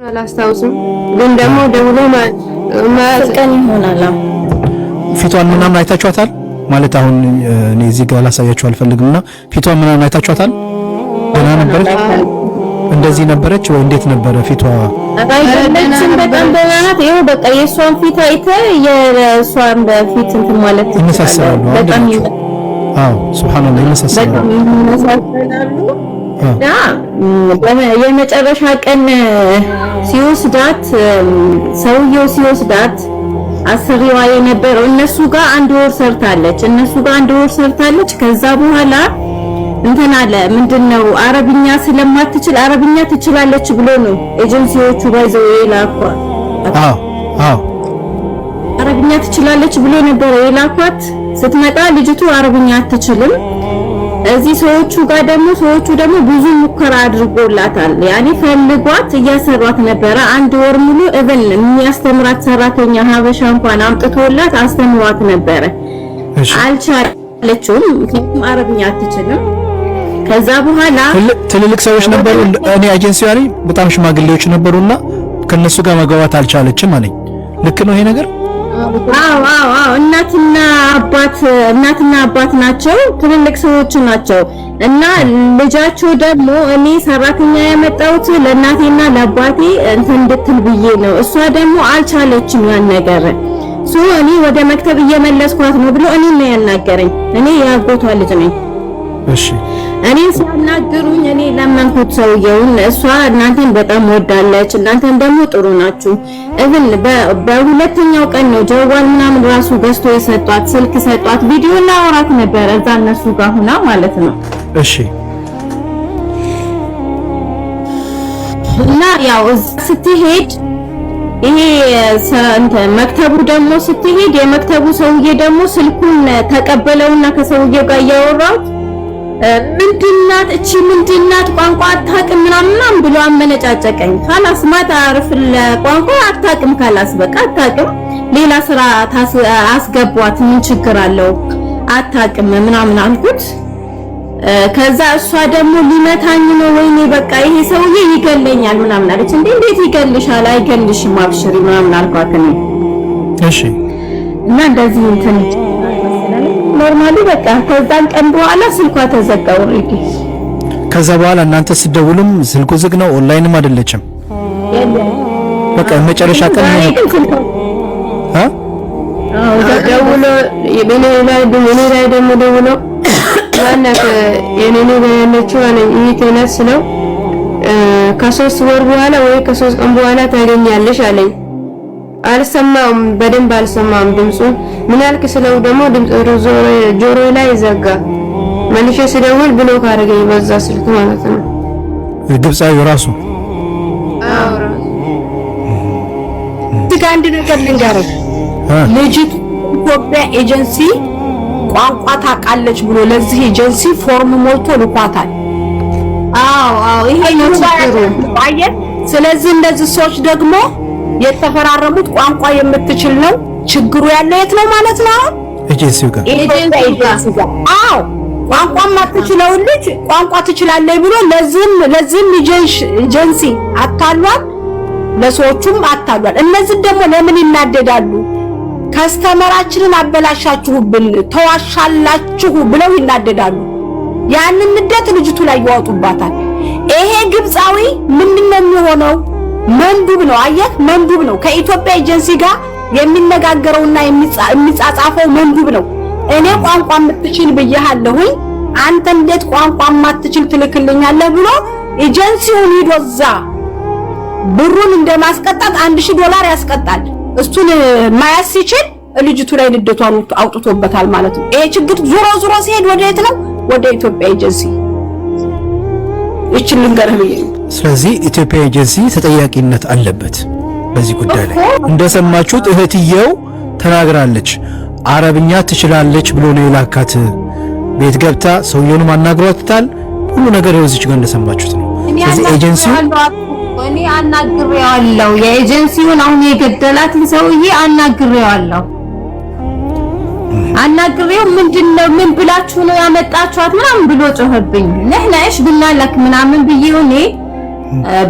አላስታውስም ግን ደግሞ ደውሎ ማስቀን ይሆናል። ፊቷን ምናምን አይታችኋታል ማለት አሁን እኔ እዚህ ጋር ላሳያችሁ አልፈልግምና ፊቷን ምናምን አይታችኋታል? ደህና ነበረች? እንደዚህ ነበረች ወይ እንዴት ነበረ ፊቷ? አይደለችም በጣም ደህና ናት። ይኸው በቃ የሷን ፊት አይተህ የሷን በፊት እንትን ማለት ይመሳሰላሉ። በጣም አዎ ሱብሃንአላህ ይመሳሰላሉ። የመጨረሻ ቀን ሲወስዳት ሰውየው ሲወስዳት አስሪዋ የነበረው እነሱ ጋር አንድ ወር ሰርታለች። ከዛ በኋላ እንትን አለ ምንድነው አረብኛ ስለማትችል አረብኛ ትችላለች ብሎ ነው ኤጀንሲዎቹ ባይዘው የላኳት። አረብኛ ትችላለች ብሎ ነበር የላኳት። ስትመጣ ልጅቱ አረብኛ አትችልም። እዚህ ሰዎቹ ደግሞ ብዙ ሙከራ አድርጎላታል። ያኔ ፈልጓት እያሰሯት ነበረ። አንድ ወር ሙሉ እብን የሚያስተምራት ሰራተኛ ሀበሻ እንኳን አምጥቶላት አስተምሯት ነበረ። አልቻለችም፣ ምክንያቱም አረብኛ አትችልም። ከዛ በኋላ ትልልቅ ሰዎች ነበሩ እኔ ኤጀንሲው ላይ በጣም ሽማግሌዎች ነበሩና ከነሱ ጋር መግባባት አልቻለችም አለኝ። ልክ ነው ይሄ ነገር? አዎ እናትና አባት ናቸው፣ ትልልቅ ሰዎች ናቸው። እና ልጃቸው ደግሞ እኔ ሰራተኛ ያመጣሁት ለእናቴና ለአባቴ እንትን እንድትል ብዬ ነው። እሷ ደግሞ አልቻለችም ያን ነገር። እኔ ወደ መክተብ እየመለስኳት ነው ብሎ እኔ ነው ያናገረኝ። እኔ ያጎቷ ልጅ ነኝ። እሺ እኔ ሲያናግሩኝ እኔ ለመንኩት ሰውየውን። እሷ እናንተን በጣም ወዳለች፣ እናንተን ደግሞ ጥሩ ናችሁ። እብን በሁለተኛው ቀን ነው ጀዋል ምናምን ራሱ ገዝቶ የሰጧት፣ ስልክ ሰጧት። ቪዲዮ ላወራት ነበር እዛ እነሱ ጋር ሆና ማለት ነው። እሺ እና ያው ስትሄድ ይሄ መክተቡ ደግሞ ስትሄድ የመክተቡ ሰውዬ ደግሞ ስልኩን ተቀበለውና ከሰውዬው ጋር እያወራሁት ምንድናት እቺ ምንድናት ቋንቋ አታውቅም ምናምን ብሎ አመነጫጨቀኝ። ካላስ ማታ አርፍ ለቋንቋ አታውቅም፣ ካላስ በቃ አታውቅም፣ ሌላ ስራ አስገቧት፣ ምን ችግር አለው አታውቅም ምናምን አልኩት። ከዛ እሷ ደግሞ ሊመታኝ ነው ወይኔ በቃ ይሄ ሰውዬ ይገለኛል ምናምን አለች። እንዴት ይገልሻል? አይገልሽም አብሽሪ ምናምን አልኳት እኔ። እሺ እና እንደዚህ እንትን ኖርማሊ በቃ ከዛን ቀን በኋላ ስልኳ ተዘጋው። ኦሬዲ ከዛ በኋላ እናንተ ስትደውሉም ስልኩ ዝግ ነው፣ ኦንላይንም አይደለችም። በቃ መጨረሻ ቀን ነው ደውሎ የኔ ላይ ደውሎ ዋናክ የኔ ያለችው እኔ ተነስ ነው ከ3 ወር በኋላ ወይ ከ3 ቀን በኋላ ታገኛለሽ አለኝ። አልሰማም፣ በደንብ አልሰማም ድምፁ። ምን ያልክ ስለው ደግሞ ድምፁ ጆሮ ላይ ዘጋ። መልሼ ስደውል ብሎክ አደረገኝ በዛ ስልክ ማለት ነው። ግብጻዊ ራሱ አንድ ነገር ልንገርህ፣ ልጅቱ ኢትዮጵያ ኤጀንሲ ቋንቋ ታውቃለች ብሎ ለዚህ ኤጀንሲ ፎርም ሞልቶ ልኳታል። አዎ ይሄ ነው ችግሩ። አየህ፣ ስለዚህ እንደዚህ ሰዎች ደግሞ የተፈራረሙት ቋንቋ የምትችል ነው። ችግሩ ያለው የት ነው ማለት ነው? ኤጀንሲው ጋር። አዎ ቋንቋ ማትችለው ልጅ ቋንቋ ትችላለች ብሎ ለዚህም ኤጀንሲ አታሏል፣ ለሰዎቹም አታሏል። እነዚህ ደግሞ ለምን ይናደዳሉ? ከስተመራችንን አበላሻችሁብን፣ ተዋሻላችሁ ብለው ይናደዳሉ። ያንን ንዴት ልጅቱ ላይ ያወጡባታል። ይሄ ግብጻዊ ምንድነው የሚሆነው? መንዱብ ነው። አየህ፣ መንዱብ ነው። ከኢትዮጵያ ኤጀንሲ ጋር የሚነጋገረውና የሚጻጻፈው መንዱብ ነው። እኔ ቋንቋ የምትችል ብያለሁኝ፣ አንተ እንዴት ቋንቋ የማትችል ትልክልኛለህ ብሎ ኤጀንሲውን ይዶዛ ብሩን እንደማስቀጣት $1000 ያስቀጣል። እሱን ማያስ ሲችል ልጅቱ ላይ ንዴቷን አውጥቶበታል ማለት ነው። ይሄ ችግር ዞሮ ሲሄድ ወደ የት ነው? ወደ ኢትዮጵያ ኤጀንሲ ይችላል ገረም። ስለዚህ ኢትዮጵያ ኤጀንሲ ተጠያቂነት አለበት በዚህ ጉዳይ ላይ። እንደሰማችሁት እህትየው ተናግራለች። አረብኛ ትችላለች ብሎ ነው የላካት። ቤት ገብታ ሰውየውን ማናግሯታል። ሁሉ ነገር እዚች ጋር እንደሰማችሁት ነው። ስለዚህ ኤጀንሲው እኔ አናግሬዋለሁ፣ የኤጀንሲውን አሁን የገደላትን ሰውዬ አናግሬዋለሁ። አናግሬው ምንድነው ምን ብላችሁ ነው ያመጣችኋት ምናምን ብሎ ጮህብኝ። ነህናሽ ብናለክ ምናምን ብዬው እኔ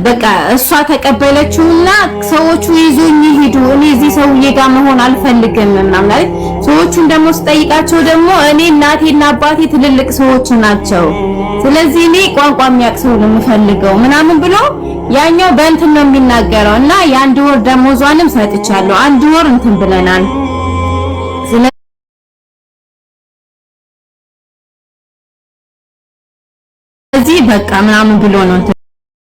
በቃ እሷ ተቀበለችውና ሰዎቹ ይዞኝ ይሄዱ እኔ እዚህ ሰውዬ ጋር መሆን አልፈልግም ምናምን አይደል። ሰዎቹን ደግሞ ስጠይቃቸው ደግሞ እኔ እናቴና አባቴ ትልልቅ ሰዎች ናቸው፣ ስለዚህ እኔ ቋንቋ የሚያውቅ ሰው ነው የምፈልገው ምናምን ብሎ ያኛው በእንትን ነው የሚናገረው። እና የ1 ወር ደሞዟንም ሰጥቻለሁ 1 ወር እንትን ብለናል። ስለዚህ በቃ ምናምን ብሎ ነው